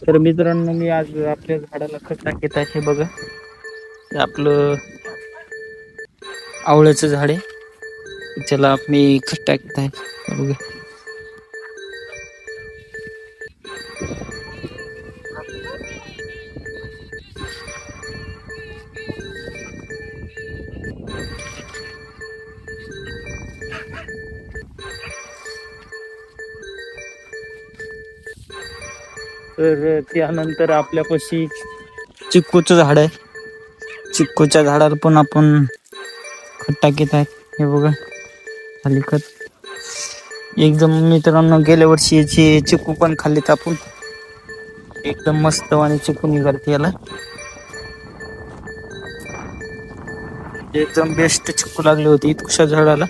तर मित्रांनो, मी आज आपल्या झाडाला खत टाकत आहे. बघा, हे आपलं आवळ्याचं झाड आहे. त्याला मी खत टाकत आहे. बघा, तर त्यानंतर आपल्यापाशी चिक्कूचं झाड आहे. चिक्कूच्या झाडाला पण आपण खत टाकीत आहे. हे बघा, खाली खत एकदम. मित्रांनो, गेल्या वर्षी याची चिक्कू पण खाल्लीत आपण. एकदम मस्त आणि चिक्कू निघालते याला. एकदम बेस्ट चिक्कू लागले होते इतकुशा झाडाला.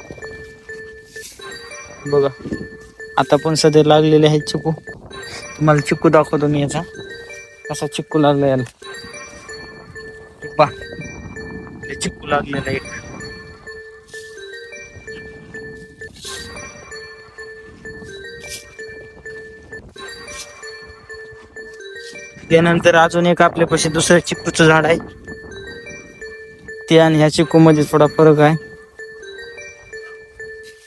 बघा, आता पण सध्या लागलेले आहेत चिक्कू. तुम्हाला चिक्कू दाखवतो मी याचा, कसा चिक्कू लागला याला. चिक्कू लागलेला एक. त्यानंतर अजून एक आपल्यापाशी दुसरं चिक्कूचं झाड आहे. ते आणि ह्या चिक्कू मध्ये थोडा फरक आहे.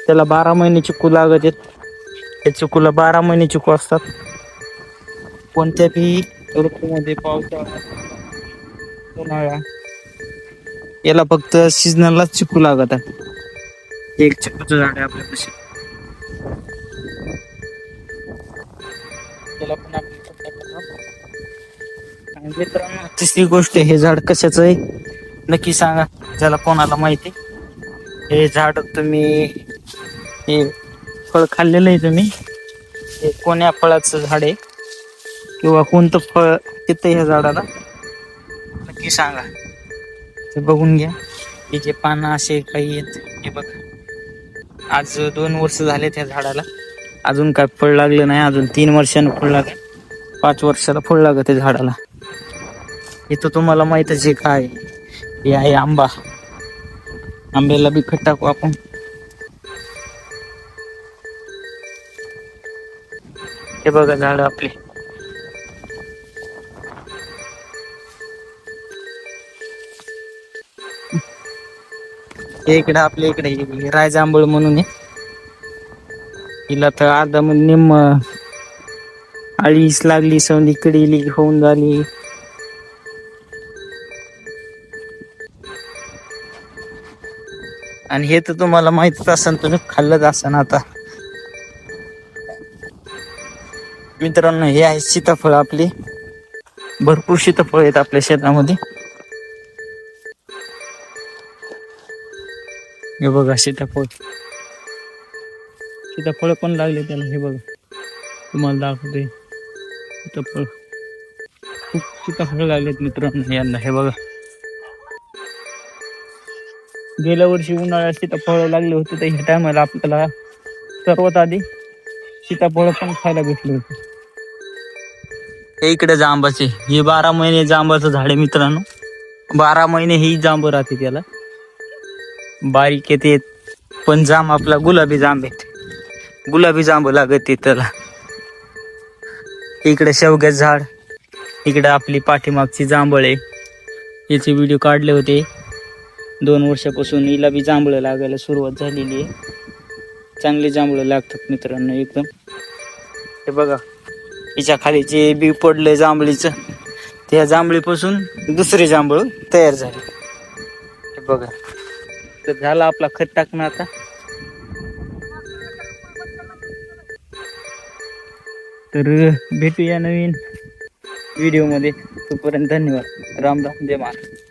त्याला 12 महिने चिक्कू लागत आहेत. त्या चिक्कूला 12 महिने चिक्कू असतात. कोणत्याही ऋतूमध्ये, पावसाळा, उन्हाळा, याला फक्त सीजनलाच चिक्कू लागत आहे. एक चिक्कूचं झाड आहे आपल्यापाशी. त्याला पण आपण मित्रांनो, तिसरी गोष्ट, हे झाड कशाचं आहे नक्की सांगा, ज्याला कोणाला माहिती. हे झाड तुम्ही, हे फळ खाल्लेलं आहे तुम्ही. हे कोण्या फळाचं झाड आहे किंवा कोणतं फळ तिथं ह्या झाडाला नक्की सांगा. ते बघून घ्या. हे जे पानं असे काही आहेत, हे बघा, आज 2 वर्ष झाले त्या झाडाला. अजून काय फळ लागलं नाही. अजून 3 वर्षानं फळ लागेल. 5 वर्षाला फळ लागत आहे झाडाला. इथं तुम्हाला माहितच आहे काय, हे आहे आंबा. आंब्याला बी खत टाकू आपण. हे बघा झाड आपले. इकडे आपल्या इकडे रायजांभूळ म्हणून आहे. हिला तर अर्धा निम्म अळीच लागली, सवंदी किडीली होऊन झाली. आणि हे तर तुम्हाला माहितच असेल, तुम्ही खाल्लंच असेल. आता मित्रांनो, हे आहे सीताफळ आपली. भरपूर सीताफळ आहेत आपल्या शेतामध्ये. हे बघा सीताफळ. सीताफळ पण लागले त्याला. हे बघा, तुम्हाला दाखवते सीताफळ. खूप सीताफळ लागलेत मित्रांनो यांना. हे बघा, गेल्या वर्षी उन्हाळ्यात सीताफळ लागले होते, तर ह्या टायमाला आपल्याला सर्वात आधी सीताफळ पण खायला भेटले होते. हे इकडे जांबाचे, हे 12 महिने जांबाचं झाड आहे मित्रांनो. 12 महिने ही जांब राहते त्याला. बारीक येते पण जांब आपला गुलाबी जांब येते. गुलाबी जांब लागते त्याला. इकडे शेवग्याचं झाड, इकडे आपली पाठीमागची जांभळ आहे. याचे व्हिडिओ काढले होते 2 वर्षापासून. हिला बी जांभळं लागायला सुरुवात झालेली आहे. चांगले जांभळं लागतात मित्रांनो एकदम. हे बघा, हिच्या खाली जे बी पडलंय जांभळीचं, त्या जांभळीपासून दुसरे जांभळ तयार झाले. हे बघा, तर झाला आपला खत टाकणं आता. तर भेटूया नवीन व्हिडिओ मध्ये. तोपर्यंत धन्यवाद. राम राम, जय महाराज.